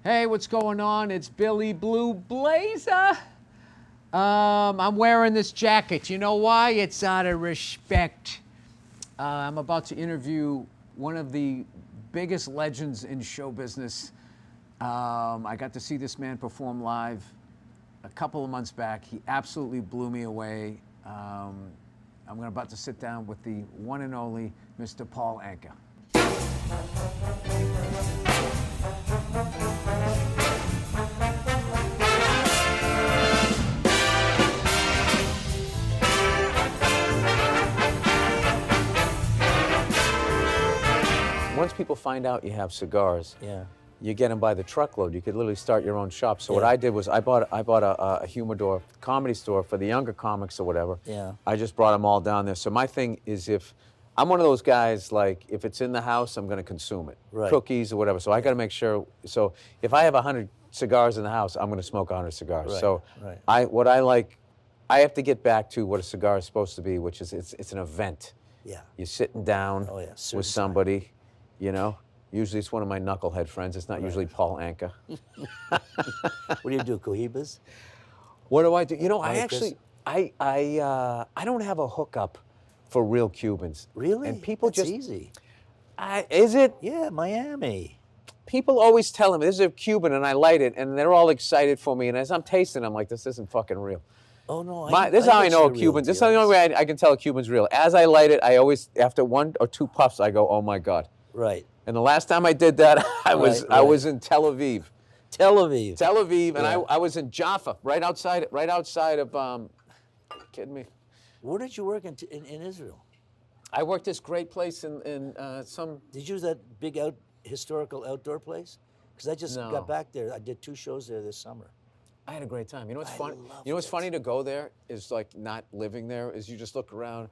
Hey, what's going on? It's Billy Blue Blazer. I'm wearing this jacket. You know why? It's out of respect. I'm about to interview one of the biggest legends in show business. I got to see this man perform live a couple of months back. He absolutely blew me away. I'm about to sit down with the one and only Mr. Paul Anka. Once people find out you have cigars, you get them by the truckload. You could literally start your own shop. So what I did was I bought a humidor comedy store for the younger comics or whatever. I just brought them all down there. So my thing is, if I'm one of those guys, like if it's in the house, I'm going to consume it, cookies or whatever. So I got to make sure. So if I have 100 cigars in the house, I'm going to smoke 100 cigars. I have to get back to what a cigar is supposed to be, which is it's an event. You're sitting down with somebody. You know, usually it's one of my knucklehead friends. It's not usually Paul Anka. What do you do, cohibas? What do I do? You know, I don't have a hookup for real Cubans. Really? And people That's easy. Is it? Yeah, Miami. People always tell me, this is a Cuban, and I light it, and they're all excited for me. And as I'm tasting, I'm like, this isn't fucking real. Oh, no. This is how I know a Cuban. This is the only way I can tell a Cuban's real. As I light it, I always, after 1 or 2 puffs, I go, oh my God. Right. And the last time I did that, I was in Tel Aviv. Tel Aviv, and I was in Jaffa, right outside of. Are you kidding me? Where did you work in Israel? I worked this great place in some. Did you use that big historical outdoor place? Because I just got back there. I did 2 shows there this summer. I had a great time. You know what's funny? You know what's funny to go there is like not living there. Is you just look around.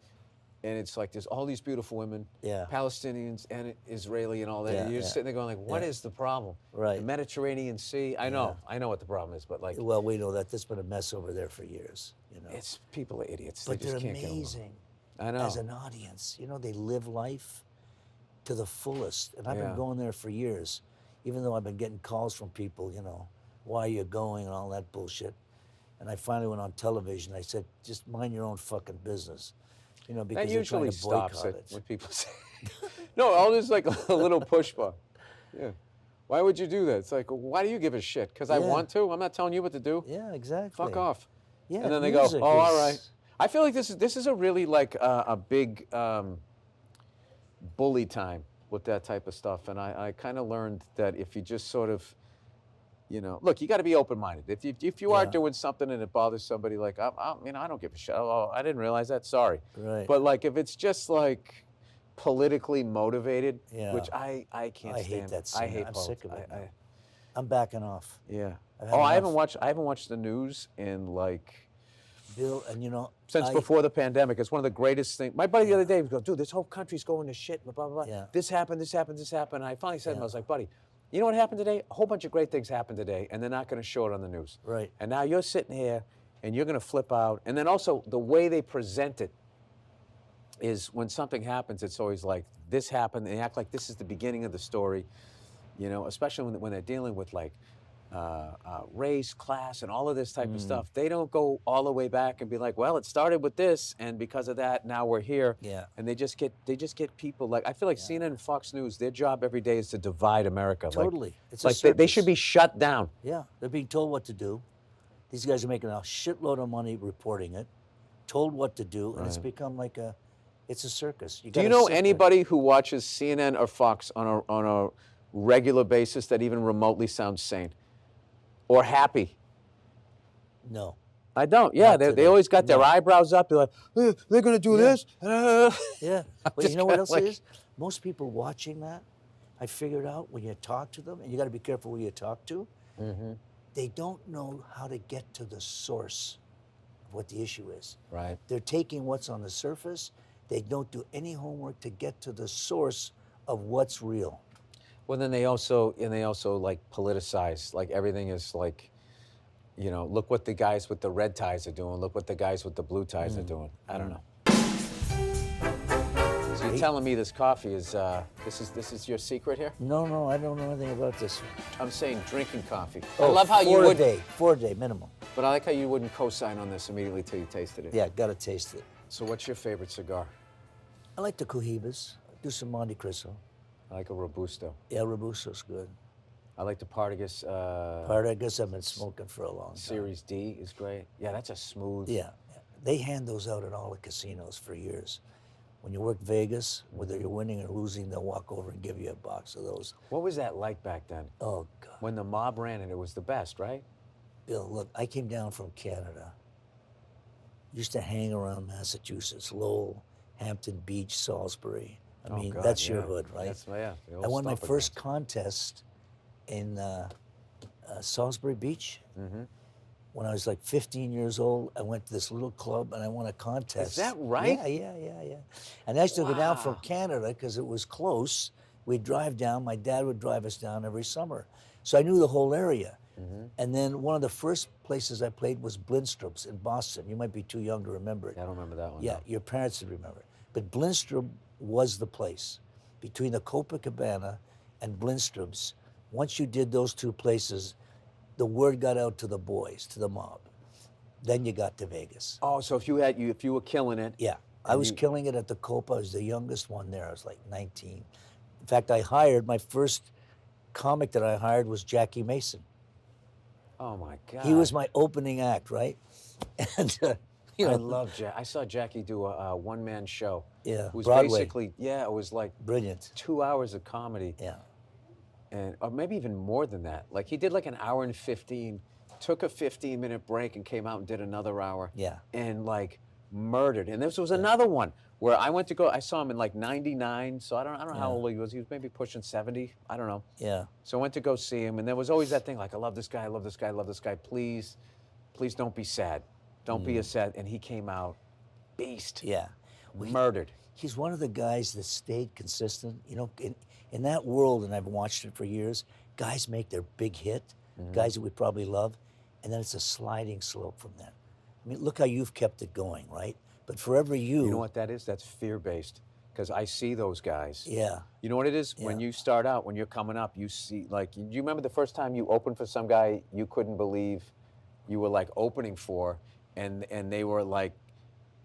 And it's like there's all these beautiful women, Palestinians and Israeli and all that. And you're just sitting there going like, what is the problem? Right. The Mediterranean Sea. I know what the problem is, but like. Well, we know that there's been a mess over there for years. You know. It's people are idiots. But they just they're can't amazing. Get I know. As an audience, you know, they live life to the fullest. And I've been going there for years, even though I've been getting calls from people. You know, why are you going and all that bullshit. And I finally went on television. I said, just mind your own fucking business. You know, because that usually stops it when people say, no, I'll just like a little push button. Yeah. Why would you do that? It's like, why do you give a shit? Because I want to? I'm not telling you what to do. Yeah, exactly. Fuck off. Yeah, and then they go, oh, all right. I feel like this is a really like a big bully time with that type of stuff. And I kind of learned that if you just sort of, you know, look, you got to be open-minded. If you are doing something and it bothers somebody, like, I don't give a shit. Oh, I didn't realize that. Sorry. Right. But like, if it's just like politically motivated, which I can't stand. I hate that scene. I hate I'm politics. sick of it. I'm backing off. Yeah. I haven't watched the news in like. Bill, and you know. Since before the pandemic, it's one of the greatest things. My buddy the other day was going, dude, this whole country's going to shit. Blah blah blah. Yeah. This happened. And I finally said to him, I was like, buddy. You know what happened today? A whole bunch of great things happened today, and they're not going to show it on the news. Right. And now you're sitting here, and you're going to flip out. And then also, the way they present it is when something happens, it's always like, this happened. They act like this is the beginning of the story, you know, especially when they're dealing with, like, race, class, and all of this type of stuff. They don't go all the way back and be like, well, it started with this, and because of that, now we're here. Yeah. And they just get people like, I feel like CNN and Fox News, their job every day is to divide America. Totally. Like, it's like they should be shut down. Yeah, they're being told what to do. These guys are making a shitload of money reporting it, told what to do, and it's become like it's a circus. Do you know anybody who watches CNN or Fox on a regular basis that even remotely sounds sane? Or happy? No. I don't. Yeah, they always got their eyebrows up. They're like, they're going to do this. Yeah. But you know what else it is? Most people watching that, I figured out when you talk to them, and you got to be careful who you talk to, they don't know how to get to the source of what the issue is. Right. They're taking what's on the surface. They don't do any homework to get to the source of what's real. Well, then they also like politicize. Like everything is like, you know, look what the guys with the red ties are doing. Look what the guys with the blue ties are doing. I don't know. So you're telling me this coffee is this is your secret here? No, I don't know anything about this. I'm saying drinking coffee. Oh, I love how you would. 4 a day minimum. But I like how you wouldn't co-sign on this immediately till you tasted it. Yeah, gotta taste it. So what's your favorite cigar? I like the Cohibas. Do some Monte Cristo. I like a Robusto. Yeah, Robusto's good. I like the Partagas. Partagas I've been smoking for a long time. Series D is great. Yeah, that's a smooth. Yeah, they hand those out at all the casinos for years. When you work Vegas, whether you're winning or losing, they'll walk over and give you a box of those. What was that like back then? Oh, God. When the mob ran it was the best, right? Bill, look, I came down from Canada. Used to hang around Massachusetts, Lowell, Hampton Beach, Salisbury. I mean, God, that's your yeah. hood, right? That's, yeah, the old I won my stomping first grounds. contest in Salisbury Beach. Mm-hmm. When I was like 15 years old, I went to this little club and I won a contest. Is that right? Yeah. And I used to go down from Canada because it was close. We'd drive down. My dad would drive us down every summer. So I knew the whole area. Mm-hmm. And then one of the first places I played was Blindstrom's in Boston. You might be too young to remember it. I don't remember that one. Yeah, no. your parents would remember it. But Blindstrom was the place. Between the Copacabana and Blindstrom's, once you did those two places, the word got out to the boys, to the mob. Then you got to Vegas. Oh, so if you were killing it. Yeah, I was killing it at the Copa. I was the youngest one there. I was like 19. In fact, my first comic that I hired was Jackie Mason. Oh my God. He was my opening act, right? And you know, I love Jack. I saw Jackie do a one-man show. Yeah, It was Broadway. basically, yeah, it was like Brilliant. 2 hours of comedy. Yeah. And or maybe even more than that. Like he did like an hour and 15, took a 15-minute break and came out and did another hour. Yeah. And like murdered. And this was another one where I saw him in like 99, so I don't know how old he was. He was maybe pushing 70. I don't know. Yeah. So I went to go see him, and there was always that thing like, I love this guy, I love this guy, I love this guy. Please don't be sad. Don't be a sad. And he came out beast. Yeah. Murdered. He's one of the guys that stayed consistent. You know, in that world, and I've watched it for years, guys make their big hit, guys that we probably love, and then it's a sliding slope from that. I mean, look how you've kept it going, right? But forever You know what that is? That's fear-based. Because I see those guys. Yeah. You know what it is? When you start out, when you're coming up, you see, like, do you remember the first time you opened for some guy you couldn't believe you were like opening for, and they were like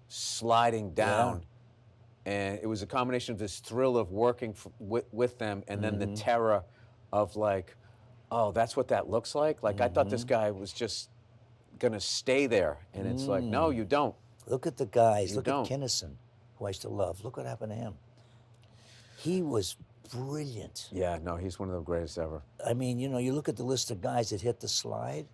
sliding down? And it was a combination of this thrill of working with them, and then the terror of like, oh, that's what that looks like? Like, I thought this guy was just gonna stay there. And it's like, no, you don't. Look at the guys. Look don't. at Kinnison, who I used to love. Look what happened to him. He was brilliant. Yeah, no, he's one of the greatest ever. I mean, you know, you look at the list of guys that hit the slide,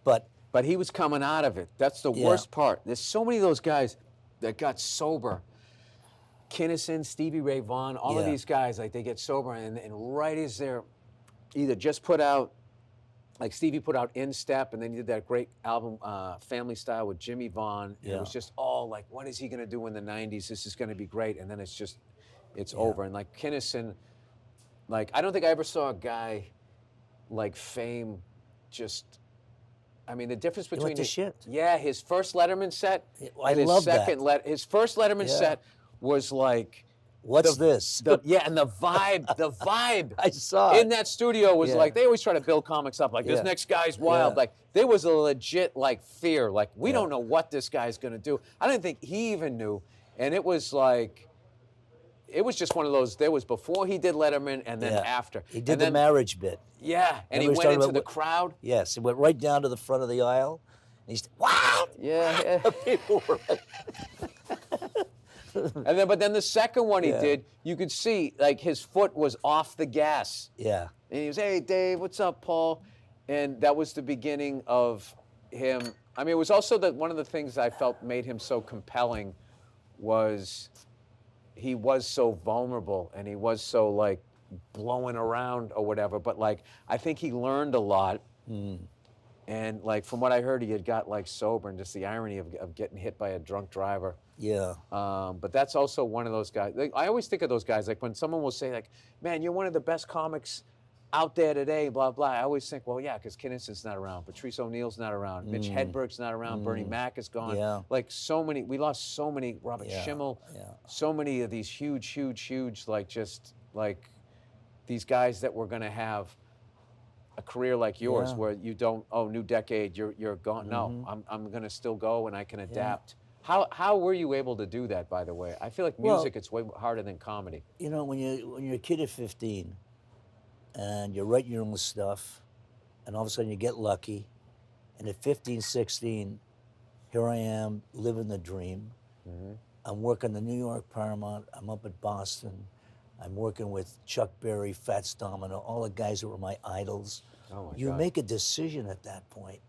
but he was coming out of it. That's the worst part. There's so many of those guys that got sober. Kinnison, Stevie Ray Vaughan, all of these guys, like they get sober, and right as they're either just put out, like Stevie put out In Step, and then he did that great album, Family Style with Jimmy Vaughan. And it was just all like, what is he gonna do in the 90s? This is gonna be great. And then it's over. And like Kinnison, like I don't think I ever saw a guy like Fame just, I mean, the difference between went to shit. Yeah, his first Letterman set, I and his love second that. his first Letterman set was like, what's this? and the vibe I saw in it. that studio was like, they always try to build comics up like this next guy's wild. Like there was a legit like fear, like we don't know what this guy's gonna do. I don't think he even knew. And it was like, it was just one of those, there was before he did Letterman and then after. He did and the then, marriage bit. Yeah, and he Remember went into about the crowd. Yes, he went right down to the front of the aisle. And he's, wow! Yeah. The people were like, But then the second one he did, you could see like his foot was off the gas. yeah. And he was, hey, Dave, what's up, Paul? And that was the beginning of him. I mean, it was also one of the things I felt made him so compelling was he was so vulnerable and he was so like blowing around or whatever. But like, I think he learned a lot. And like, from what I heard, he had got like sober, and just the irony of getting hit by a drunk driver. Yeah. But that's also one of those guys. Like, I always think of those guys, like when someone will say like, man, you're one of the best comics out there today, blah, blah. I always think, well, yeah, because Kinnison's not around. Patrice O'Neill's not around. Mitch Hedberg's not around. Bernie Mac is gone. Yeah. Like so many, we lost so many, Robert Schimmel, so many of these huge, like just like these guys that were going to have a career like yours where you don't, oh, new decade, you're gone. No, I'm going to still go and I can adapt. How were you able to do that, by the way? I feel like music, it's way harder than comedy. You know, when you're a kid at 15 and you're writing your own stuff and all of a sudden you get lucky, and at 15, 16, here I am living the dream. I'm working the New York Paramount. I'm up at Boston. I'm working with Chuck Berry, Fats Domino, all the guys that were my idols. Oh my You God. make a decision at that point.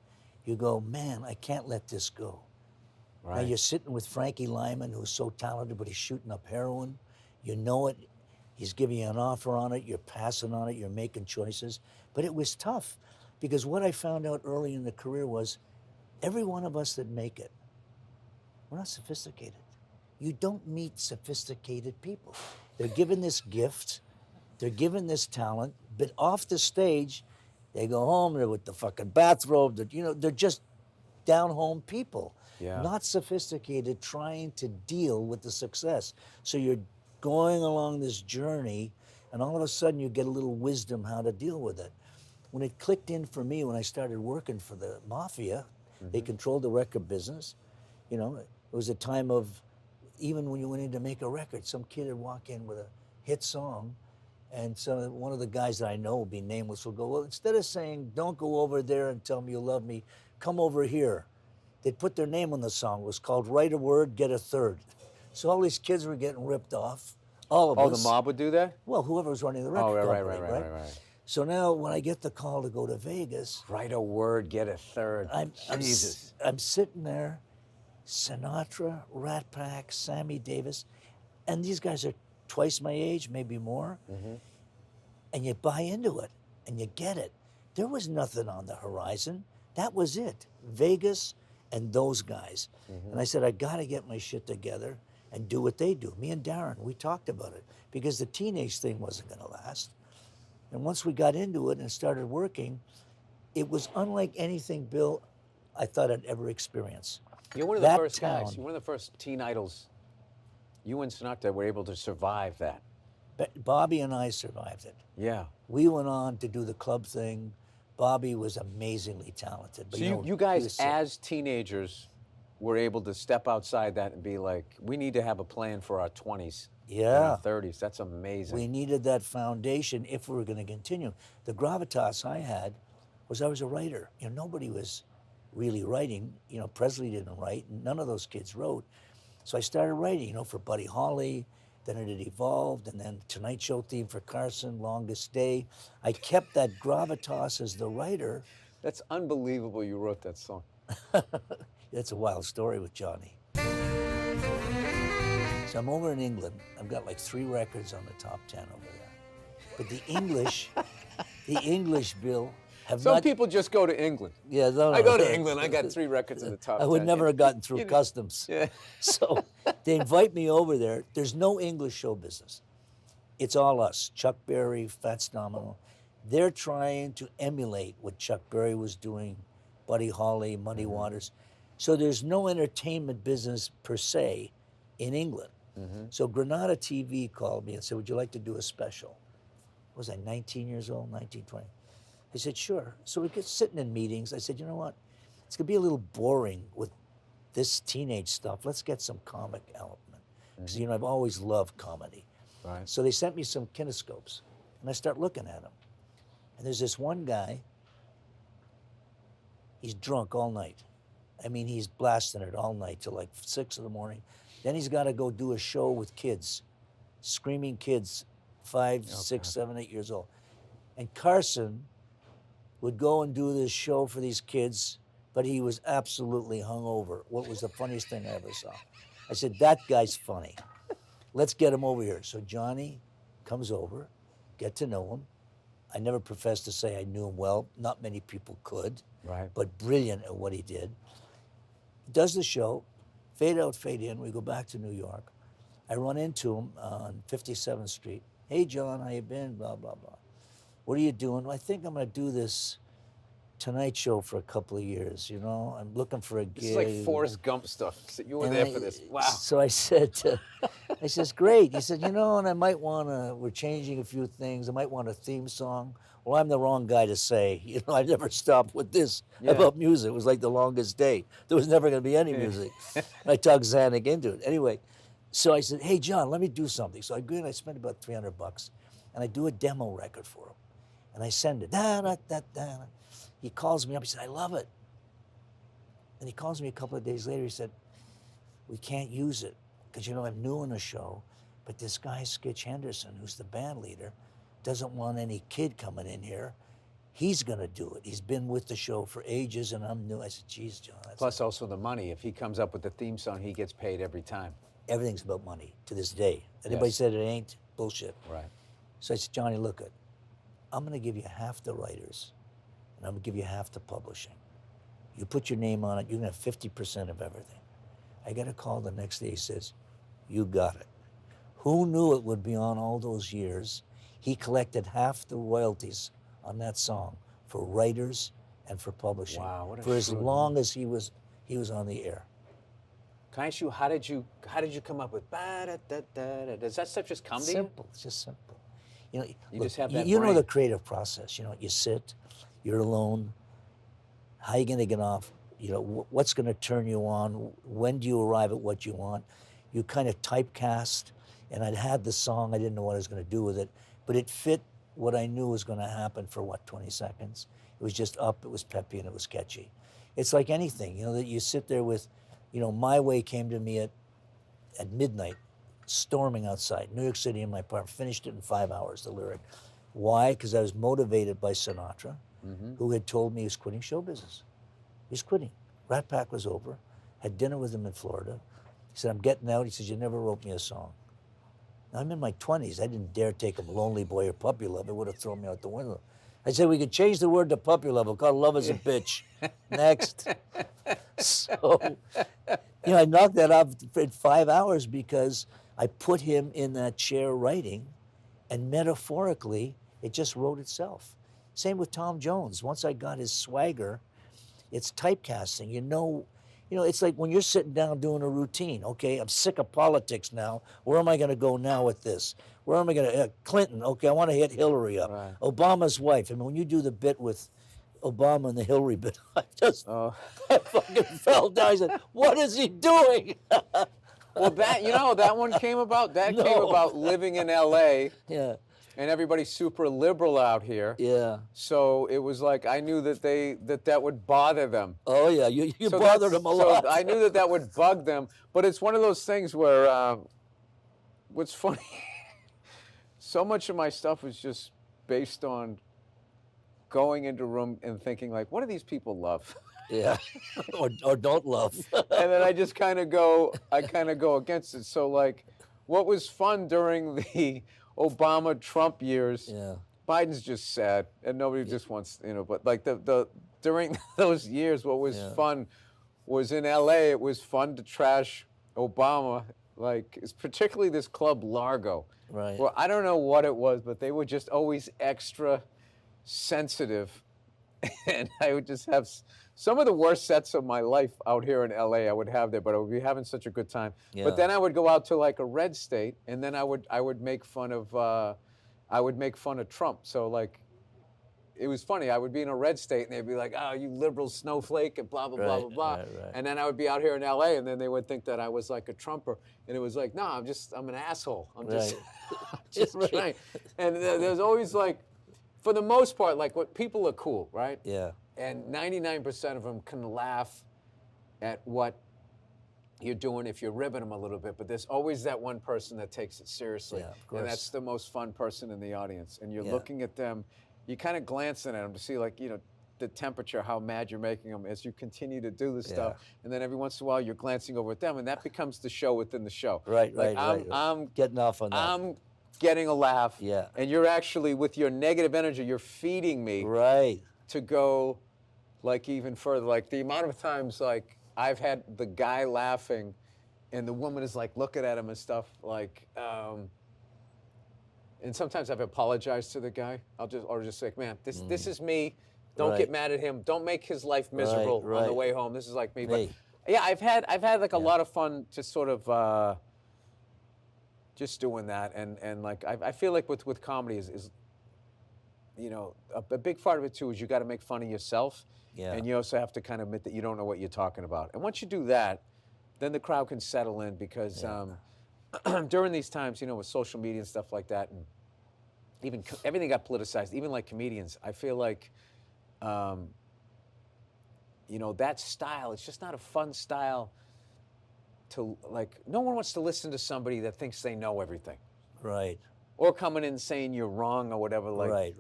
You go, man, I can't let this go. Right. Now you're sitting with Frankie Lyman, who's so talented, but he's shooting up heroin. You know it. He's giving you an offer on it. You're passing on it. You're making choices. But it was tough because what I found out early in the career was every one of us that make it, we're not sophisticated. You don't meet sophisticated people. They're given this gift. They're given this talent. But off the stage, they go home. They're with the fucking bathrobe. They're just down-home people. Yeah. Not sophisticated, trying to deal with the success. So you're going along this journey, and all of a sudden you get a little wisdom how to deal with it. When it clicked in for me, when I started working for the Mafia, they controlled the record business. You know, it was a time of, even when you went in to make a record, some kid would walk in with a hit song, and so one of the guys that I know, will be nameless, will go, well, instead of saying, don't go over there and tell me you love me, come over here. They'd put their name on the song. It was called Write a Word, Get a Third. So all these kids were getting ripped off, all of us. Oh, the mob would do that? Well, whoever was running the record company, right. So now when I get the call to go to Vegas, Write a word, get a third. Jesus. I'm sitting there, Sinatra, Rat Pack, Sammy Davis, and these guys are twice my age, maybe more, and you buy into it, and you get it. There was nothing on the horizon. That was it. Vegas and those guys. And I said, I got to get my shit together and do what they do. Me and Darren, we talked about it because the teenage thing wasn't going to last. And once we got into it and started working, it was unlike anything, Bill, I thought I'd ever experience. You're one of the first guys. You're one of the first teen idols. You and Sinatra were able to survive that. But Bobby and I survived it. Yeah. We went on to do the club thing. Bobby was amazingly talented. But So you guys, as teenagers, were able to step outside that and be like, we need to have a plan for our 20s and our 30s. That's amazing. We needed that foundation if we were going to continue. The gravitas I had was I was a writer. You know, nobody was really writing. You know, Presley didn't write, and none of those kids wrote. So I started writing, you know, for Buddy Holly. Then it had evolved, and then Tonight Show theme for Carson, Longest Day. I kept that gravitas as the writer. That's unbelievable you wrote that song. That's a wild story with Johnny. So I'm over in England. I've got like 3 records on the top 10 over there. But the English, Bill, have Some not... people just go to England. Yeah, no, I go to England, I got 3 records in the top 10. I would never have gotten through customs. Yeah. So they invite me over there. There's no English show business. It's all us, Chuck Berry, Fats Domino. They're trying to emulate what Chuck Berry was doing, Buddy Holly, Muddy Waters. So there's no entertainment business per se in England. So Granada TV called me and said, would you like to do a special? Was I 19 years old, 19, 20? I said, sure. So we get sitting in meetings. I said, you know what? It's going to be a little boring with this teenage stuff. Let's get some comic element. Because, you know, I've always loved comedy. Right. So they sent me some kinescopes, and I start looking at them. And there's this one guy, he's drunk all night. I mean, he's blasting it all night till like 6 in the morning. Then he's got to go do a show with kids, screaming kids, 5, 6, 7, 8 years old. And Carson would go and do this show for these kids, but he was absolutely hungover. What was the funniest thing I ever saw? I said, that guy's funny. Let's get him over here. So Johnny comes over, get to know him. I never professed to say I knew him well. Not many people could, but brilliant at what he did. He does the show, fade out, fade in. We go back to New York. I run into him on 57th Street. Hey, John, how you been? Blah, blah, blah. what are you doing? I think I'm going to do this Tonight Show for a couple of years, you know? I'm looking for a This is like gig. Forrest Gump stuff. So you were And there for this. Wow. So I said, I says, great. He said, you know, and I might want to, we're changing a few things. I might want a theme song. Well, I'm the wrong guy to say. You know, I never stopped with this about music. It was like the longest day. There was never going to be any music. I talked Zanuck into it. Anyway, so I said, hey, John, let me do something. So I go in, I spent about $300, and I do a demo record for him. And I send it. Da, da, da, da. He calls me up. He said, I love it. And he calls me a couple of days later. He said, we can't use it because, you know, I'm new in the show, but this guy, Skitch Henderson, who's the band leader, doesn't want any kid coming in here. He's going to do it. He's been with the show for ages, and I'm new. I said, geez, John. Plus also the money. If he comes up with the theme song, he gets paid every time. Everything's about money to this day. Anybody said it ain't, bullshit. Right. So I said, Johnny, look, I'm going to give you half the writers, and I'm going to give you half the publishing. You put your name on it, you can have 50% of everything. I got a call the next day. He says, you got it. Who knew it would be on all those years? He collected half the royalties on that song for writers and for publishing. Wow, what a for as shrewd long as he was on the air. Can I ask you, how did you come up with ba-da-da-da-da? Is that stuff just come to you? Simple. It's just simple. You know, You just have that you know brain. the creative process. You know, you sit, you're alone. How are you going to get off? You know, what's going to turn you on? When do you arrive at what you want? You kind of typecast, and I'd had the song. I didn't know what I was going to do with it, but it fit what I knew was going to happen for, 20 seconds. It was just up, it was peppy, and it was catchy. It's like anything, you know, that you sit there with, you know, My Way came to me at midnight, storming outside, New York City in my apartment, finished it in 5 hours, the lyric. Why? Because I was motivated by Sinatra, who had told me he was quitting show business. He was quitting. Rat Pack was over. Had dinner with him in Florida. He said, I'm getting out. He says, you never wrote me a song. Now, I'm in my 20s. I didn't dare take him Lonely Boy or Puppy Love. It would have thrown me out the window. I said, we could change the word to puppy love. We'll call Love is a Bitch. Next. So, you know, I knocked that off in 5 hours because I put him in that chair writing, and metaphorically, it just wrote itself. Same with Tom Jones. Once I got his swagger, it's typecasting. You know, it's like when you're sitting down doing a routine. Okay, I'm sick of politics now. Where am I going to go now with this? Where am I going to, Clinton, okay, I want to hit Hillary up. Right. Obama's wife. I mean, when you do the bit with Obama and the Hillary bit, I fucking fell down. I said, what is he doing? Well, that one came about, came about living in L.A. Yeah. And everybody's super liberal out here. Yeah. So it was like, I knew that that would bother them. Oh, yeah, you so bothered them a lot. So I knew that would bug them. But it's one of those things where, what's funny, so much of my stuff was just based on going into a room and thinking, like, what do these people love? Yeah, or don't love. And then I just kind of go against it. So, like, what was fun during the Obama-Trump years, Biden's just sad, and nobody just wants, but like the during those years, what was fun was in LA, it was fun to trash Obama, like, it's particularly this club Largo. Right. Well, I don't know what it was, but they were just always extra sensitive. And I would just have some of the worst sets of my life out here in LA I would have there, but I would be having such a good time. Yeah. But then I would go out to like a red state, and then I would make fun of Trump. So like, it was funny. I would be in a red state, and they'd be like, "Oh, you liberal snowflake," and blah blah blah blah blah. Right. And then I would be out here in LA, and then they would think that I was like a Trumper, and it was like, no, I'm an asshole. I'm just trying. And there's always like, for the most part, like, what people are cool, right? Yeah. And 99% of them can laugh at what you're doing if you're ribbing them a little bit, but there's always that one person that takes it seriously. Yeah, of course. And that's the most fun person in the audience. And you're looking at them, you're kind of glancing at them to see, like, the temperature, how mad you're making them as you continue to do this stuff. And then every once in a while, you're glancing over at them, and that becomes the show within the show. Right, like, right. I'm getting off on that. I'm getting a laugh. Yeah. And you're actually, with your negative energy, you're feeding me. Right. To go, like, even further. Like, the amount of times, like, I've had the guy laughing and the woman is, like, looking at him and stuff, like, And sometimes I've apologized to the guy. Or just say, man, this is me. Don't Right. get mad at him. Don't make his life miserable on the right. way home. This is like me. Hey. But yeah, I've had like a lot of fun just sort of just doing that. And like I feel like with comedy is you know, a big part of it too is you got to make fun of yourself. Yeah. And you also have to kind of admit that you don't know what you're talking about. And once you do that, then the crowd can settle in because during these times, you know, with social media and stuff like that, and even everything got politicized, even like comedians, I feel like, you know, that style, it's just not a fun style to, like, no one wants to listen to somebody that thinks they know everything. Right. Or coming in saying you're wrong or whatever. Like,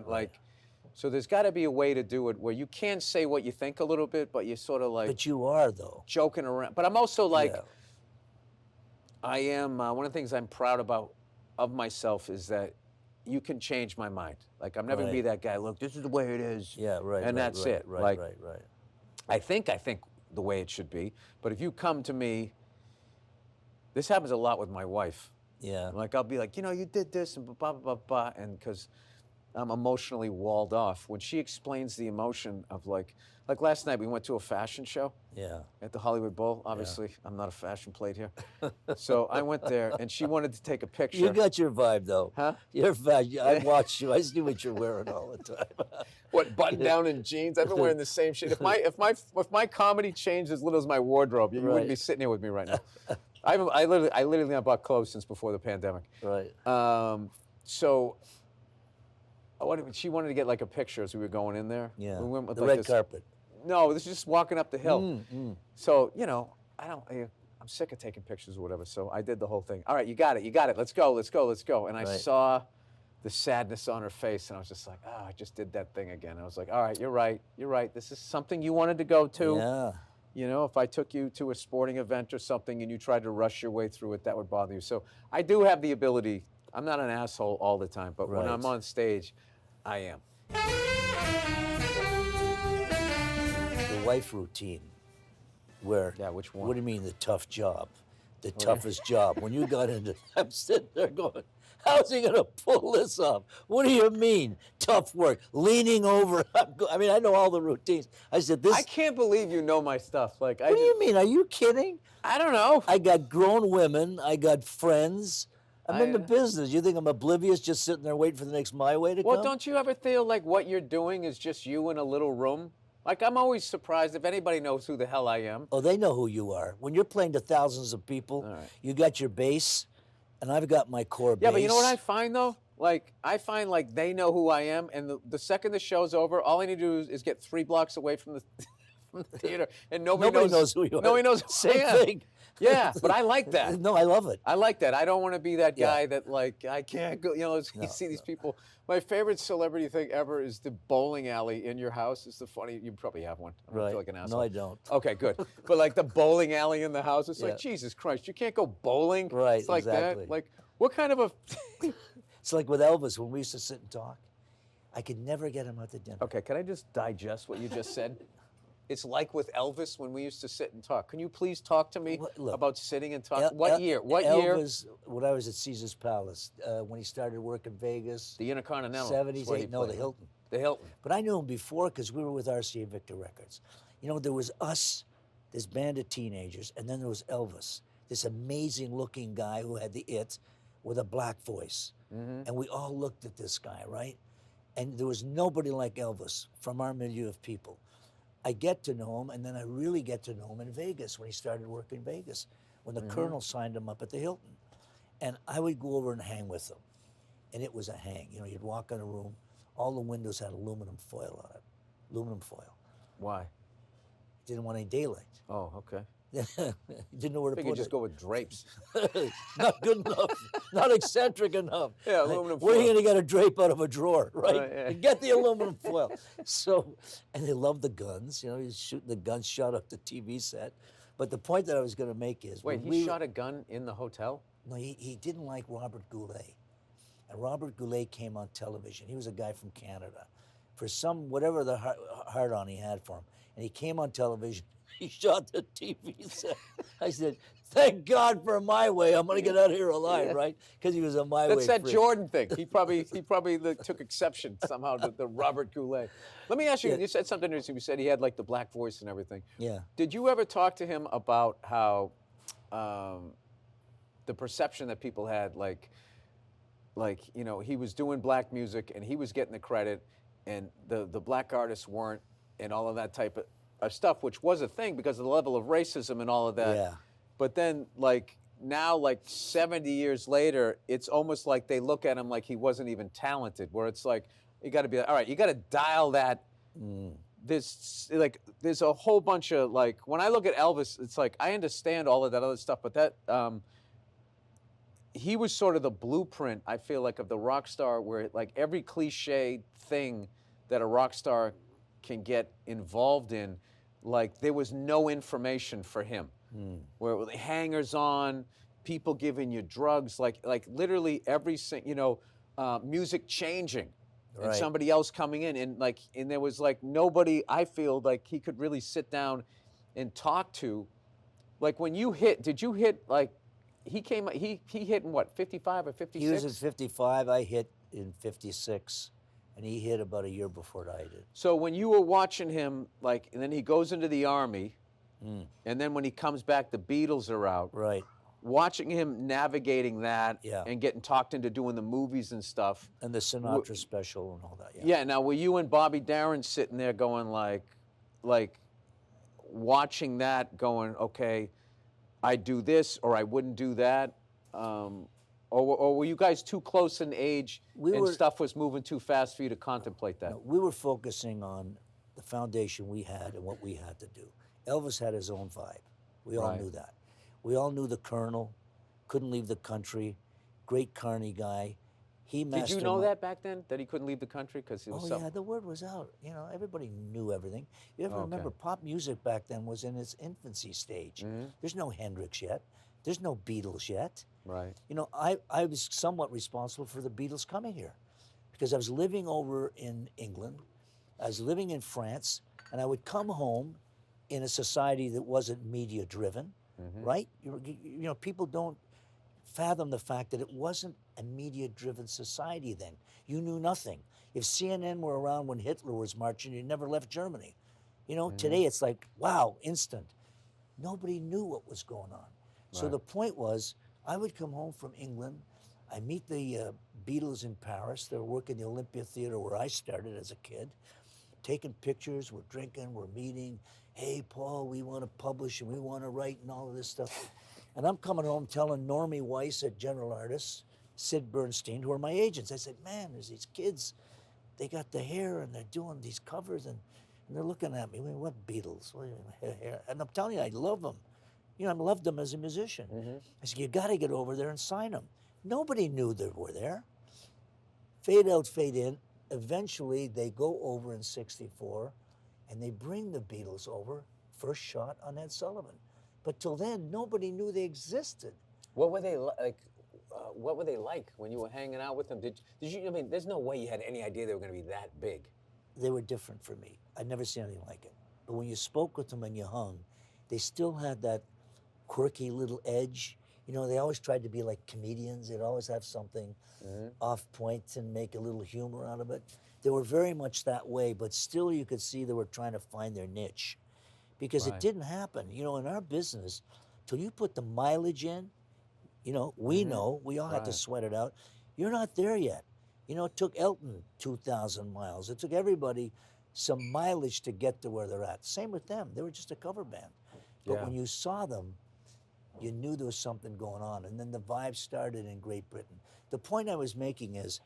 like, so there's got to be a way to do it where you can say what you think a little bit, but you're sort of like. But you are, though. Joking around. But I'm also like, I am, one of the things I'm proud about of myself is that you can change my mind. Like, I'm never going to be that guy, look, this is the way it is. Yeah, right. And that's it. Right. I think the way it should be. But if you come to me, this happens a lot with my wife. Yeah. Like, I'll be like, you know, you did this and blah, blah, blah, blah. And because I'm emotionally walled off. When she explains the emotion of like last night we went to a fashion show. Yeah. At the Hollywood Bowl. Obviously, I'm not a fashion plate here. So I went there and she wanted to take a picture. You got your vibe, though. Huh? Your vibe. I watch you. I see what you're wearing all the time. What, button down and jeans? I've been wearing the same shit. If my comedy changed as little as my wardrobe, you wouldn't be sitting here with me right now. I literally not bought clothes since before the pandemic. Right. So she wanted to get like a picture as we were going in there. Yeah. We went with the like red carpet. No, this is just walking up the hill. So, you know, I'm sick of taking pictures or whatever. So I did the whole thing. All right, you got it. Let's go. And I saw the sadness on her face and I was just like, I just did that thing again. I was like, all right, you're right. This is something you wanted to go to. Yeah. You know, if I took you to a sporting event or something and you tried to rush your way through it, that would bother you. So I do have the ability. I'm not an asshole all the time, but when I'm on stage, I am. The wife routine, where? Yeah, which one? What do you mean the tough job? The toughest job. When you got into, I'm sitting there going, how's he gonna pull this off? What do you mean tough work? Leaning over. I mean, I know all the routines. I said this. I can't believe you know my stuff. Like, what do you mean? Are you kidding? I don't know. I got grown women. I got friends. I'm in the business. You think I'm oblivious, just sitting there waiting for the next my way to come? Well, don't you ever feel like what you're doing is just you in a little room? Like, I'm always surprised if anybody knows who the hell I am. Oh, they know who you are. When you're playing to thousands of people, you got your bass, and I've got my core bass. Yeah, but you know what I find, though? Like, I find, like, they know who I am, and the second the show's over, all I need to do is get 3 blocks away from the theater, and nobody knows who you are. Nobody knows who I am. Same thing. Yeah, but I like that. No, I love it. I like that. I don't want to be that guy that, like, I can't go, you know, you see these people. My favorite celebrity thing ever is the bowling alley in your house. It's the funny, you probably have one. I don't feel like an asshole. No, I don't. Okay, good. But like the bowling alley in the house, it's like, Jesus Christ, you can't go bowling. Right, it's like exactly. that. Like, what kind of a... It's like with Elvis, when we used to sit and talk, I could never get him out to dinner. Okay, can I just digest what you just said? It's like with Elvis when we used to sit and talk. Can you please talk to me about sitting and talking? What year? Elvis, when I was at Caesar's Palace, when he started work in Vegas. The Intercontinental. 70s, no, the Hilton. The Hilton. But I knew him before because we were with RCA Victor Records. You know, there was us, this band of teenagers, and then there was Elvis, this amazing-looking guy who had the it with a black voice. And we all looked at this guy, right? And there was nobody like Elvis from our milieu of people. I get to know him, and then I really get to know him in Vegas when he started working in Vegas, when the Colonel signed him up at the Hilton. And I would go over and hang with him. And it was a hang. You know, you'd walk in a room, all the windows had aluminum foil on it. Aluminum foil. Why? Didn't want any daylight. Oh, okay. Didn't know where to put it. You could just go with drapes. Not good enough. Not eccentric enough. Yeah, aluminum foil. Where are you going to get a drape out of a drawer, right? Yeah. Get the aluminum foil. So, and they love the guns. You know, he's shooting the guns, shot up the TV set. But the point that I was going to make is... Wait, he shot a gun in the hotel? No, he didn't like Robert Goulet. And Robert Goulet came on television. He was a guy from Canada, for some, whatever the heart on he had for him. And he came on television. He shot the TV set. I said, thank God for My Way. I'm going to get out of here alive, right? Because he was a My Way That's that freak. Jordan thing. He probably took exception somehow to the Robert Goulet. Let me ask you, you said something interesting. You said he had like the black voice and everything. Yeah. Did you ever talk to him about how the perception that people had, like, you know, he was doing black music and he was getting the credit and the black artists weren't, and all of that type of stuff, which was a thing because of the level of racism and all of that. Yeah. But then, like, now, like 70 years later, it's almost like they look at him like he wasn't even talented, where it's like, you got to be like, all right, you got to dial that. There's a whole bunch of, like, when I look at Elvis, it's like, I understand all of that other stuff, but that, he was sort of the blueprint, I feel like, of the rock star, where like every cliche thing that a rock star can get involved in, like there was no information for him. Where it was hangers on, people giving you drugs, like literally every music changing, and somebody else coming in, and there was like nobody I feel like he could really sit down and talk to. Like when you hit, did you hit like he hit in what, 55 or 56? He was at 55. I hit in 56. And he hit about a year before I did. So when you were watching him, like, and then he goes into the Army, and then when he comes back, the Beatles are out. Right. Watching him navigating that and getting talked into doing the movies and stuff. And the Sinatra special and all that, Yeah, now were you and Bobby Darin sitting there going like watching that going, okay, I'd do this or I wouldn't do that? Or were you guys too close in age stuff was moving too fast for you to contemplate that? No, we were focusing on the foundation we had and what we had to do. Elvis had his own vibe. We all knew that. We all knew the Colonel, couldn't leave the country, great carny guy. Did you know that back then, that he couldn't leave the country because he was yeah, the word was out. You know, everybody knew everything. You have to remember, pop music back then was in its infancy stage. There's no Hendrix yet. There's no Beatles yet. Right. You know, I was somewhat responsible for the Beatles coming here because I was living over in England, I was living in France, and I would come home in a society that wasn't media driven, right? You know, people don't fathom the fact that it wasn't a media driven society then. You knew nothing. If CNN were around when Hitler was marching, you never left Germany. You know, today it's like, wow, instant. Nobody knew what was going on. So the point was, I would come home from England, I meet the Beatles in Paris, they were working the Olympia Theater where I started as a kid, taking pictures, we're drinking, we're meeting, hey Paul, we want to publish and we want to write and all of this stuff. And I'm coming home telling Normie Weiss at General Artists, Sid Bernstein, who are my agents, I said, man, there's these kids, they got the hair and they're doing these covers and they're looking at me, what Beatles? What hair? And I'm telling you, I love them. You know, I loved them as a musician. I said, you got to get over there and sign them. Nobody knew they were there. Fade out, fade in. Eventually, they go over in '64, and they bring the Beatles over. First shot on Ed Sullivan. But till then, nobody knew they existed. What were they like? What were they like when you were hanging out with them? Did you? I mean, there's no way you had any idea they were going to be that big. They were different for me. I'd never seen anything like it. But when you spoke with them and you hung, they still had that quirky little edge. You know, they always tried to be like comedians. They'd always have something off point and make a little humor out of it. They were very much that way, but still you could see they were trying to find their niche because it didn't happen. You know, in our business, till you put the mileage in, you know, we know, we all had to sweat it out. You're not there yet. You know, it took Elton 2,000 miles. It took everybody some mileage to get to where they're at. Same with them. They were just a cover band. But when you saw them, you knew there was something going on. And then the vibe started in Great Britain. The point I was making is,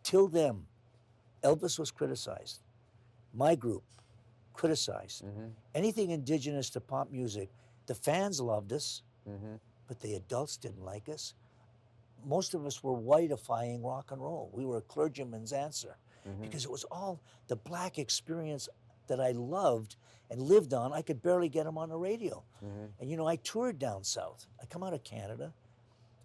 till then, Elvis was criticized. My group, criticized. Anything indigenous to pop music, the fans loved us, but the adults didn't like us. Most of us were whiteifying rock and roll. We were a clergyman's answer because it was all the black experience that I loved and lived on. I could barely get them on the radio. And you know, I toured down south. I come out of Canada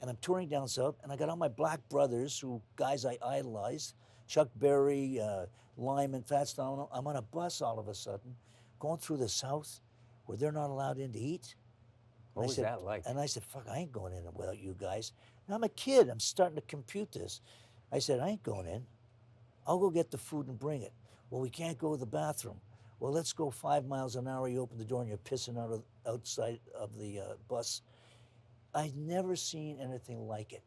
and I'm touring down south and I got all my black brothers, guys I idolized, Chuck Berry, lime and fats down. I'm on a bus all of a sudden, going through the South, where they're not allowed in to eat. What was that like? And I said, fuck, I ain't going in without you guys. And I'm a kid. I'm starting to compute this. I said, I ain't going in. I'll go get the food and bring it. Well, we can't go to the bathroom. Well, let's go 5 miles an hour. You open the door and you're pissing outside of the bus. I'd never seen anything like it.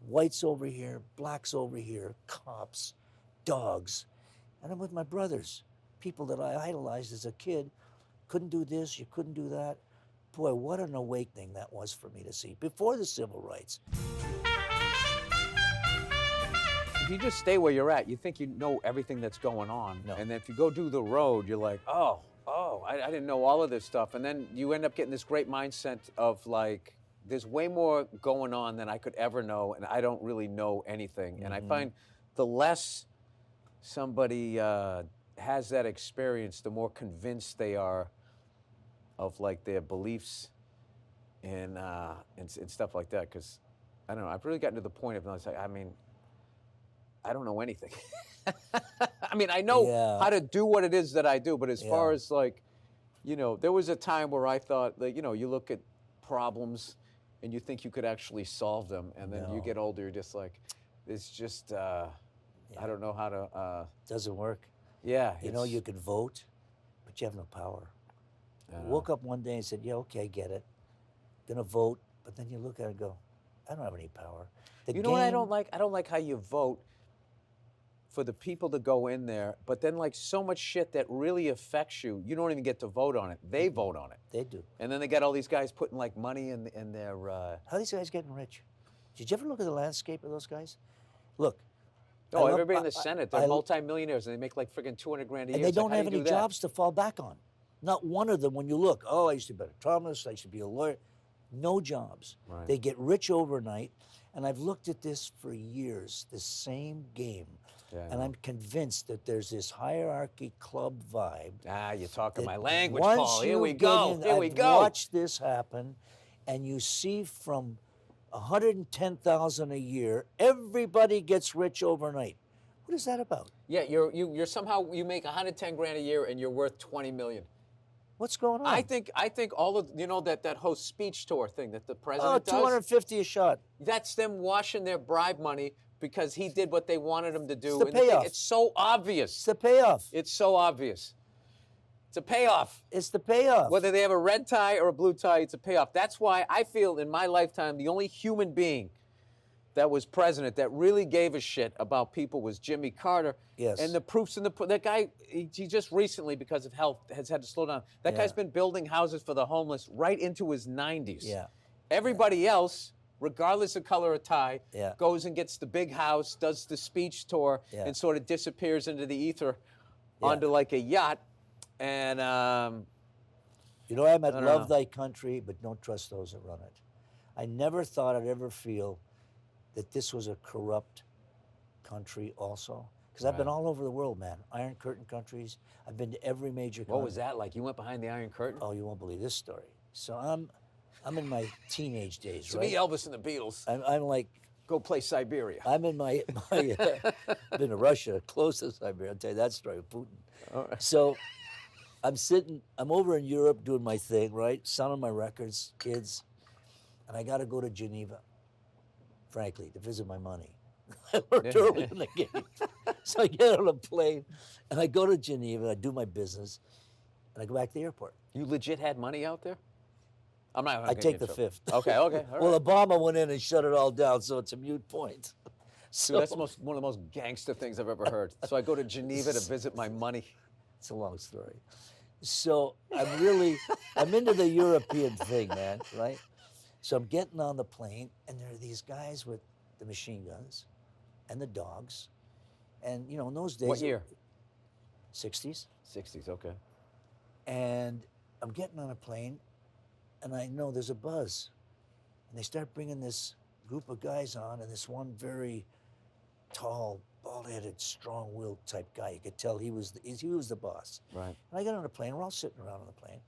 Whites over here, blacks over here, cops, dogs. And I'm with my brothers, people that I idolized as a kid. Couldn't do this, you couldn't do that. Boy, what an awakening that was for me to see before the civil rights. If you just stay where you're at, you think you know everything that's going on. No. And then if you go do the road, you're like, oh, I didn't know all of this stuff. And then you end up getting this great mindset of like, there's way more going on than I could ever know, and I don't really know anything. Mm-hmm. And I find the less somebody has that experience, the more convinced they are of like their beliefs and stuff like that. Because I don't know, I've really gotten to the point of I mean, I don't know anything. I mean, I know how to do what it is that I do, but as far as like, you know, there was a time where I thought like, you know, you look at problems and you think you could actually solve them, and then you get older, you're just like, it's just, I don't know how to. Doesn't work. Yeah. You know, you could vote, but you have no power. I woke up one day and said, yeah, okay, I get it. Gonna vote, but then you look at it and go, I don't have any power. You know what I don't like? I don't like how you vote for the people to go in there, but then like so much shit that really affects you, you don't even get to vote on it. They vote on it. They do. And then they got all these guys putting like money in their... How are these guys getting rich? Did you ever look at the landscape of those guys? Look. Oh, everybody in the Senate, they're multi-millionaires and they make like friggin' 200 grand a year. And they don't have any jobs to fall back on. Not one of them, when you look, oh, I used to be a economist, I used to be a lawyer. No jobs. Right. They get rich overnight. And I've looked at this for years, the same game. Yeah, and I'm convinced that there's this hierarchy club vibe. Ah, you're talking my language, Paul. Here we go. Here we go. Watch this happen, and you see from 110,000 a year, everybody gets rich overnight. What is that about? Yeah, you're somehow you make 110 grand a year and you're worth 20 million. What's going on? I think all of that whole speech tour thing that the president does. 250 a shot. That's them washing their bribe money because he did what they wanted him to do. It's the payoff. It's so obvious. It's the payoff. It's so obvious. It's a payoff. It's the payoff. Whether they have a red tie or a blue tie, it's a payoff. That's why I feel in my lifetime the only human being that was president that really gave a shit about people was Jimmy Carter. Yes. And the proofs in that guy, he just recently, because of health, has had to slow down. That guy's been building houses for the homeless right into his 90s. Yeah. Everybody else, regardless of color or tie, goes and gets the big house, does the speech tour, and sort of disappears into the ether onto like a yacht. And you know, I meant love thy country, but don't trust those that run it. I never thought I'd ever feel that this was a corrupt country also. Because I've been all over the world, man. Iron Curtain countries. I've been to every major country. What was that like? You went behind the Iron Curtain? Oh, you won't believe this story. So I'm in my teenage days, to right? me, Elvis and the Beatles. I'm like... Go play Siberia. I'm in my been to Russia, close to Siberia. I'll tell you that story with Putin. All right. So I'm over in Europe doing my thing, right? Selling my records, kids. And I got to go to Geneva, frankly, to visit my money. I worked early in the game. So I get on a plane, and I go to Geneva, I do my business, and I go back to the airport. You legit had money out there? I take the fifth. Okay, all right. Well, Obama went in and shut it all down, so it's a moot point. So dude, that's one of the most gangster things I've ever heard. So I go to Geneva to visit my money. It's a long story. So I'm into the European thing, man, right? So I'm getting on the plane, and there are these guys with the machine guns and the dogs. And, you know, in those days... What year? 60s. 60s, okay. And I'm getting on a plane, and I know there's a buzz. And they start bringing this group of guys on, and this one very tall, bald-headed, strong-willed type guy. You could tell he was the boss. Right. And I get on the plane. We're all sitting around on the plane.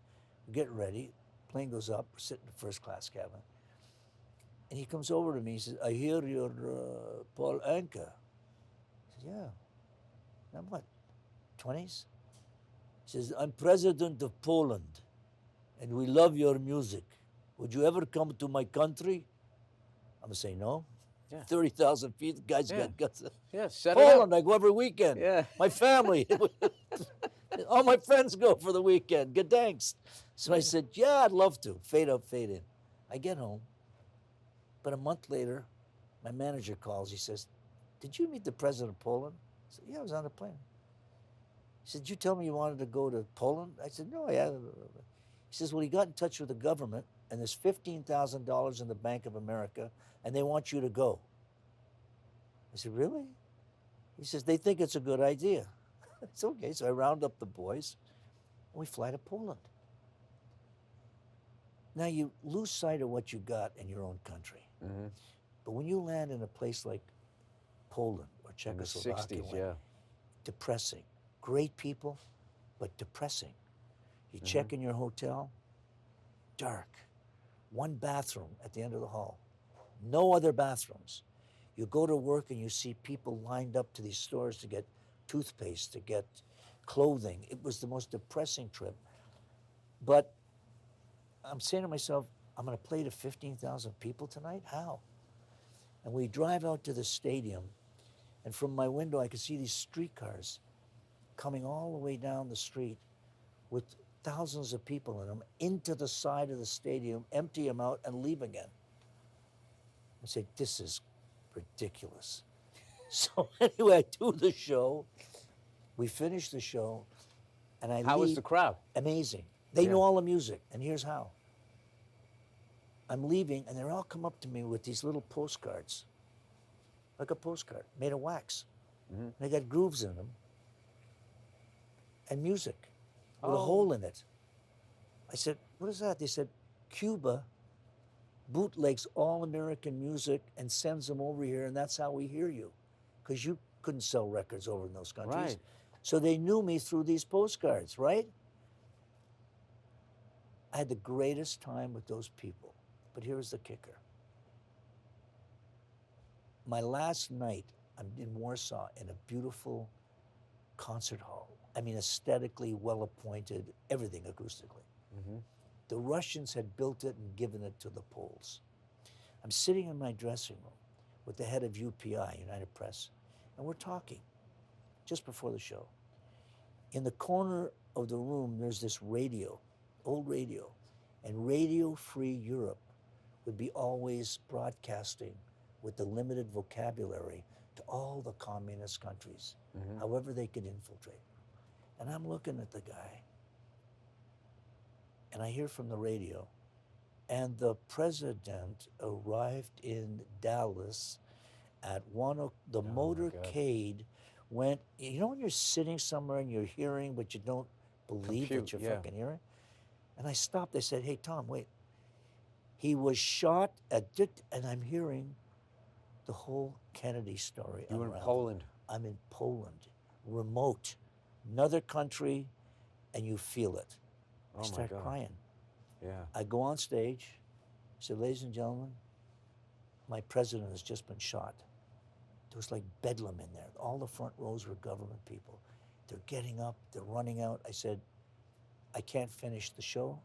We're getting ready. Plane goes up. We're sitting in the first-class cabin. And he comes over to me. He says, I hear you're Paul Anka. I said, yeah. Now what? 20s. He says, I'm president of Poland, and we love your music. Would you ever come to my country? I'm going to say no. Yeah. 30,000 feet, the guy's got guts. Yeah, set it up. Poland, I go every weekend. Yeah. My family. All my friends go for the weekend. Gdansk. So I said, yeah, I'd love to. Fade out, fade in. I get home. But a month later, my manager calls. He says, did you meet the president of Poland? I said, yeah, I was on the plane. He said, did you tell me you wanted to go to Poland? I said, no, yeah. He says, well, he got in touch with the government, and there's $15,000 in the Bank of America, and they want you to go. I said, really? He says, they think it's a good idea. It's okay. So I round up the boys, and we fly to Poland. Now, you lose sight of what you got in your own country. Mm-hmm. But when you land in a place like Poland or Czechoslovakia, in the 60s, yeah. depressing. Great people, but depressing. You check in your hotel, dark. One bathroom at the end of the hall. No other bathrooms. You go to work and you see people lined up to these stores to get toothpaste, to get clothing. It was the most depressing trip. But I'm saying to myself, I'm going to play to 15,000 people tonight? How? And we drive out to the stadium, and from my window I could see these streetcars coming all the way down the street with thousands of people in them into the side of the stadium, empty them out, and leave again. I said, this is ridiculous. So anyway, I do the show. We finish the show, and I leave. How was the crowd? Amazing. They know all the music, and here's how. I'm leaving, and they all come up to me with these little postcards, like a postcard made of wax. Mm-hmm. They got grooves in them, and music with a hole in it. I said, what is that? They said, Cuba bootlegs all American music and sends them over here, and that's how we hear you, because you couldn't sell records over in those countries. Right. So they knew me through these postcards, right? I had the greatest time with those people, but here's the kicker. My last night, I'm in Warsaw in a beautiful concert hall. I mean, aesthetically well-appointed, everything acoustically. Mm-hmm. The Russians had built it and given it to the Poles. I'm sitting in my dressing room with the head of UPI, United Press, and we're talking just before the show. In the corner of the room, there's this radio, old radio, and Radio Free Europe would be always broadcasting with the limited vocabulary to all the communist countries, however they could infiltrate. And I'm looking at the guy, and I hear from the radio, and the president arrived in Dallas at the motorcade went, you know when you're sitting somewhere and you're hearing, but you don't believe that you're fucking hearing? And I stopped, I said, hey, Tom, wait. He was shot and I'm hearing the whole Kennedy story. You were in Poland. I'm in Poland, remote, another country, and you feel it. I start crying. Yeah. I go on stage, say, ladies and gentlemen, my president has just been shot. There was like bedlam in there. All the front rows were government people. They're getting up, they're running out. I said, I can't finish the show,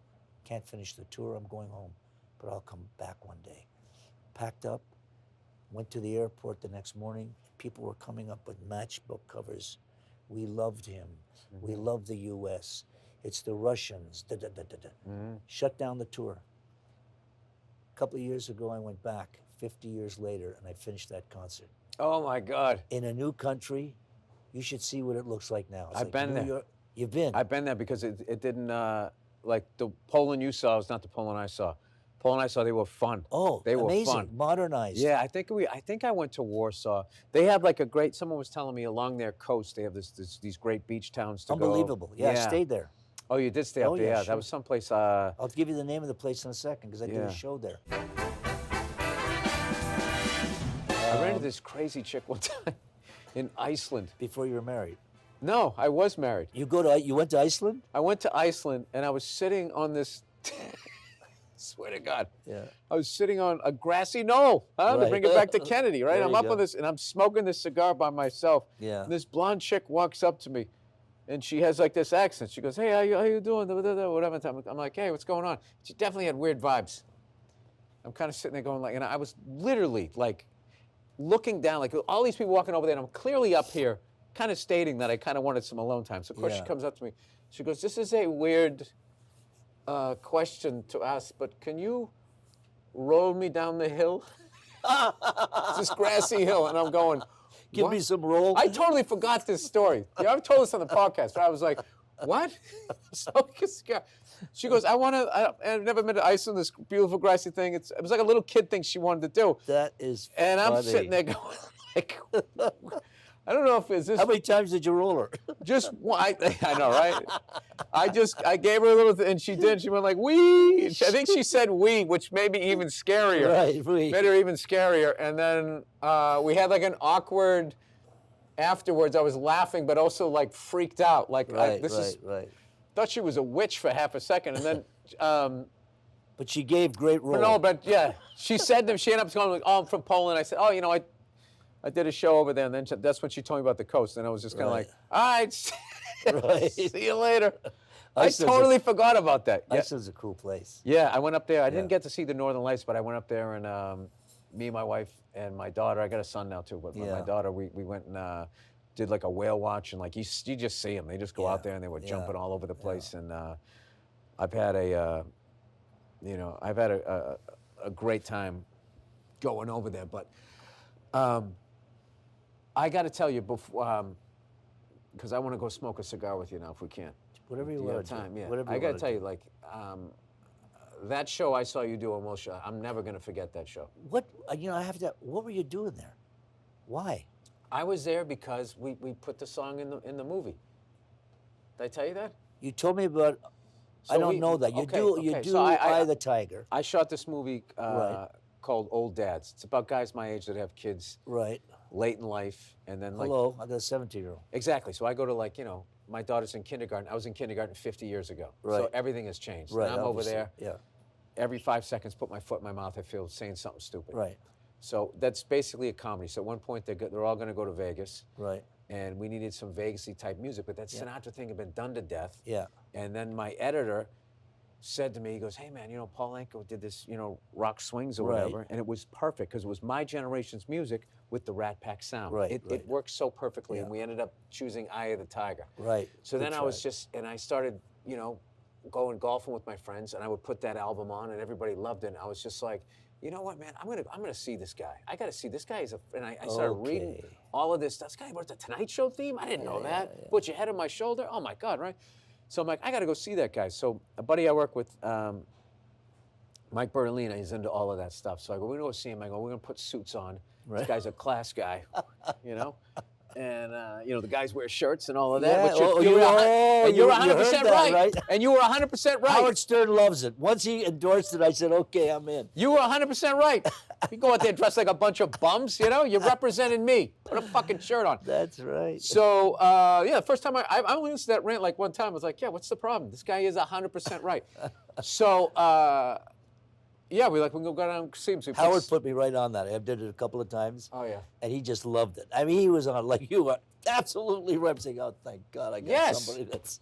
can't finish the tour, I'm going home, but I'll come back one day. Packed up, went to the airport the next morning. People were coming up with matchbook covers. We loved him. We love the US. It's the Russians. Shut down the tour. A couple of years ago, I went back, 50 years later, and I finished that concert. Oh my God. In a new country, you should see what it looks like now. It's I've been there. York. You've been? I've been there because it didn't, like the Poland you saw was not the Poland I saw. Poland I saw, they were fun. Oh, they amazing. were fun. Modernized. Yeah, I think I went to Warsaw. They have like a great, someone was telling me along their coast, they have these great beach towns to Unbelievable. go. Yeah, I stayed there. Oh, you did stay up there? Yeah, sure. that was someplace. I'll give you the name of the place in a second because I did a show there. I ran into this crazy chick one time in Iceland. Before you were married? No, I was married. You went to Iceland? I went to Iceland and I was sitting on this, swear to God. Yeah. I was sitting on a grassy knoll, Right. to bring it back to Kennedy, right? There I'm you up go. on this and I'm smoking this cigar by myself. Yeah. And this blonde chick walks up to me And she has like this accent. She goes, hey, how you doing? Whatever. I'm like, hey, what's going on? She definitely had weird vibes. I'm kind of sitting there going like, and I was literally like looking down, like all these people walking over there, and I'm clearly up here kind of stating that I kind of wanted some alone time. So of course she comes up to me. She goes, this is a weird question to ask, but can you roll me down the hill? It's this grassy hill, and I'm going, Give me some roll. I totally forgot this story. Yeah, I've told this on the podcast, but I was like, what? She goes, I've never been to Iceland, this beautiful grassy thing. It was like a little kid thing she wanted to do. That is And funny. I'm sitting there going, like, I don't know if it's this. How many times did you roll her? Just one. I know, right? I gave her a little, and she did. She went like, wee. I think she said wee, which made me even scarier. Right, wee. Made her even scarier. And then we had like an awkward, afterwards I was laughing, but also like freaked out. Like, Right. Thought she was a witch for half a second. And then, But she gave great roll. no, but yeah, she said them, she ended up going like, oh, I'm from Poland. I said, oh, you know, I did a show over there, and then that's when she told me about the coast, and I was just kind of like, all right, Right. see you later. Iceland's I totally forgot about that. Yeah. Iceland's a cool place. Yeah, I went up there. I didn't get to see the Northern Lights, but I went up there, and me, my wife, and my daughter, I got a son now too, but my daughter, we went and did like a whale watch, and like you just see them. They just go out there, and they were jumping all over the place, and I've had a great time going over there, but I got to tell you before, because I want to go smoke a cigar with you now if we can. Whatever you Do want have time, to. yeah. Whatever I got to wanna tell do. you, like, that show I saw you do on Moshe, I'm never going to forget that show. What I have to. What were you doing there? Why? I was there because we put the song in the movie. Did I tell you that? You told me about. I So don't know that. You do. So Eye of the Tiger. I shot this movie Right. called Old Dads. It's about guys my age that have kids Right. late in life, and then like Hello. I got a 17-year-old. exactly. So I go to like my daughter's in kindergarten. I was in kindergarten 50 years ago. So Right. everything has changed. Right. And I'm over obviously. there. Yeah. Every 5 seconds, put my foot in my mouth. I feel saying something stupid. Right. So that's basically a comedy. So at one point they're all going to go to Vegas, Right. and we needed some Vegas-y type music. But that Sinatra thing had been done to death. Yeah. And then my editor said to me, he goes, hey man, Paul Anka did this, rock swings or Right. whatever, and it was perfect because it was my generation's music with the Rat Pack sound. Right, It right. worked so perfectly, and Yeah. we ended up choosing Eye of the Tiger. Right. So then Good I was try. just, and I started, going golfing with my friends, and I would put that album on, and everybody loved it. And I was just like, you know what, man, I'm gonna see this guy. I gotta see this guy. And I started reading Okay. all of this. This guy wrote the Tonight Show theme. I didn't know that. yeah. Put your head on my shoulder. Oh my God, right? So I'm like, I got to go see that guy. So a buddy I work with, Mike Berlina, he's into all of that stuff. So I go, we're going to go see him. I go, we're going to put suits on. Right. This guy's a class guy, And, the guys wear shirts and all of that. Yeah, But oh, you're you 100% heard that, right. right? And you were 100% right. Howard Stern loves it. Once he endorsed it, I said, okay, I'm in. You were 100% right. You go out there dressed like a bunch of bums, you're representing me. Put a fucking shirt on. That's right. So, first time I only listened to that rant like one time. I was like, yeah, what's the problem? This guy is 100% right. So, we can go down and see him. So Howard put me right on that. I did it a couple of times. Oh, yeah. And he just loved it. I mean, he was on like you were absolutely right. Saying, oh, thank God I got Yes. somebody that's.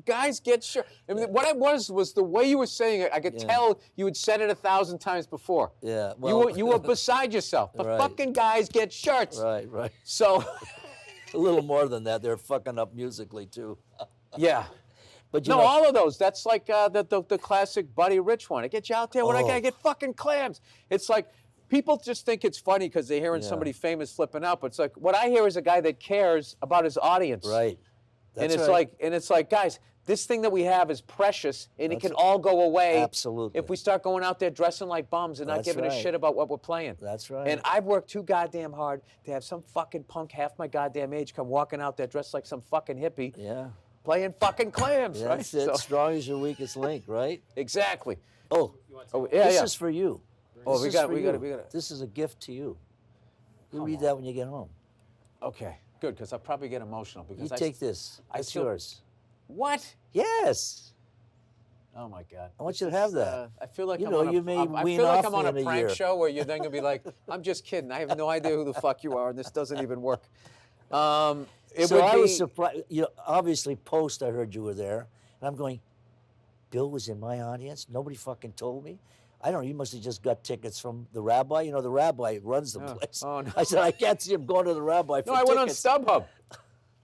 Guys get sure. I mean, what it was the way you were saying it. I could tell you had said it 1,000 times before. Yeah. Well, You were beside yourself. The Right. fucking guys get shirts. Right. So, A little more than that. They're fucking up musically too. yeah. But No, all of those. That's like the classic Buddy Rich one. I get you out there when I gotta get fucking clams. It's like people just think it's funny because they're hearing somebody famous flipping out. But it's like what I hear is a guy that cares about his audience. Right. That's And it's like, guys, this thing that we have is precious, and it can That's- all go away. Absolutely. If we start going out there dressing like bums and not That's giving a right. shit about what we're playing. That's right. And I've worked too goddamn hard to have some fucking punk half my goddamn age come walking out there dressed like some fucking hippie. Yeah. Playing fucking clams, right? That's it. So- Strong as your weakest link, right? exactly. Oh, Yeah, this yeah. is for you. Oh, This we is got for we you. got it. This is a gift to you. You read that when you get home. Okay, good, because I'll probably get emotional You because take this. I It's feel- yours. What? Yes. Oh my God! I want you to have that. I feel like You I'm know, on a, you may I wean feel like off I'm on me a in a prank year. show where you're then gonna be like, "I'm just kidding. I have no idea who the fuck you are, and this doesn't even work." It So would I be, was surprised. You know, obviously, post I heard you were there, and I'm going. Bill was in my audience. Nobody fucking told me. I don't know. You must have just got tickets from the rabbi. You know, the rabbi runs the place. Oh, no. I said, I can't see him going to the rabbi for no, I went on tickets. StubHub.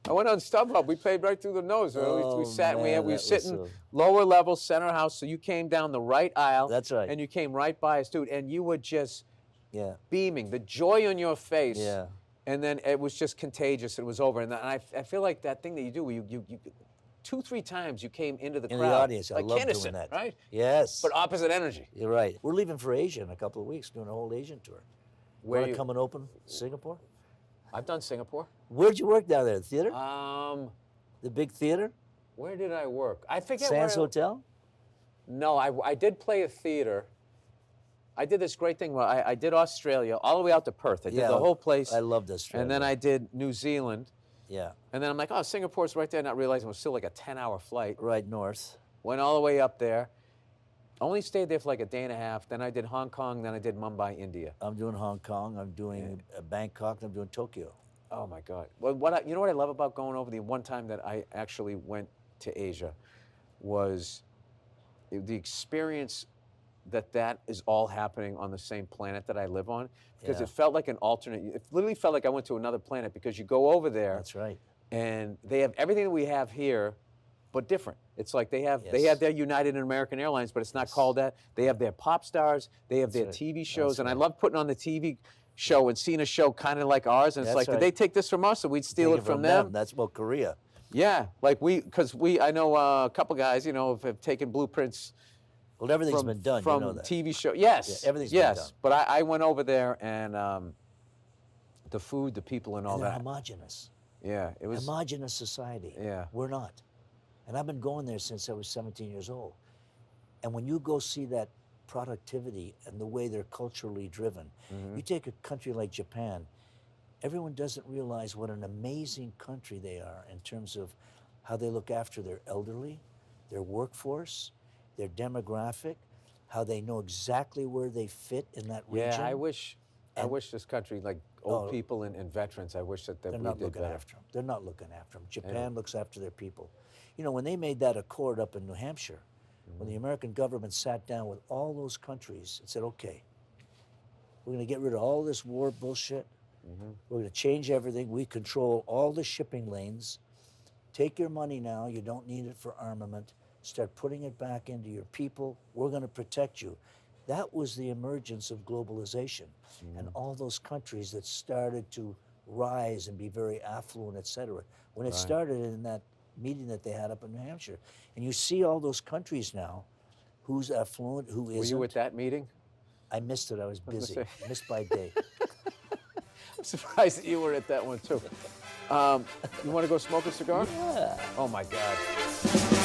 I went on StubHub. We played right through the nose. Oh, we sat and man, we were that was sitting so- lower level, center house. So you came down the right aisle. That's right. And you came right by us, dude. And you were just Yeah. beaming, the joy on your face. Yeah. And then it was just contagious. It was over. And I feel like that thing that you do, where you 2-3 times you came into the In crowd. the audience. I like love Kinnison, doing that. right? Yes. But opposite energy. You're right. We're leaving for Asia in a couple of weeks, doing a whole Asian tour. Where Want you- to come and open Singapore? I've done Singapore. Where'd you work down there? The theater? The big theater? Where did I work? I forget Sands where. Hotel? No, I did play a theater. I did this great thing where I did Australia all the way out to Perth. I did the whole place. I loved Australia. And then I did New Zealand. Yeah. And then I'm like, oh, Singapore's right there, not realizing it was still like a 10-hour flight. Right north. Went all the way up there. Only stayed there for like a day and a half. Then I did Hong Kong. Then I did Mumbai, India. I'm doing Hong Kong. I'm doing Bangkok. I'm doing Tokyo. Oh my God. Well, you know what I love about going over? The one time that I actually went to Asia was the experience that is all happening on the same planet that I live on, because Yeah. it felt like an alternate. It literally felt like I went to another planet, because you go over there That's right. and they have everything that we have here, but different. It's like they have Yes. their United and American Airlines, but it's not called that. They have their pop stars. They have their right. TV shows, That's and I right. love putting on the TV show and seeing a show kind of like ours, and it's That's like, right. did they take this from us, or we'd steal Take it from them? That's about Korea. Yeah, like I know a couple guys, have taken blueprints Well, everything's been done. from You know that. TV show. Yes, Yeah, everything's been yes. done. But I went over there, and the food, the people, and all And they're that. homogenous. Yeah, it was. Homogenous society. Yeah. We're not. And I've been going there since I was 17 years old. And when you go see that productivity and the way they're culturally driven, you take a country like Japan, everyone doesn't realize what an amazing country they are in terms of how they look after their elderly, their workforce, their demographic, how they know exactly where they fit in that region. Yeah, I wish this country, like old Oh. people and veterans, I wish that They're we not did looking better. after them. They're not looking after them. Japan looks after their people. You know, when they made that accord up in New Hampshire, when the American government sat down with all those countries and said, okay, we're going to get rid of all this war bullshit. We're going to change everything. We control all the shipping lanes. Take your money now. You don't need it for armament. Start putting it back into your people. We're going to protect you. That was the emergence of globalization. And all those countries that started to rise and be very affluent, et cetera. When it started in that meeting that they had up in New Hampshire. And you see all those countries now, who's affluent, who isn't. Were you at that meeting? I missed it. I was busy. say. Missed by a day. I'm surprised that you were at that one too. You want to go smoke a cigar? Yeah. Oh my God.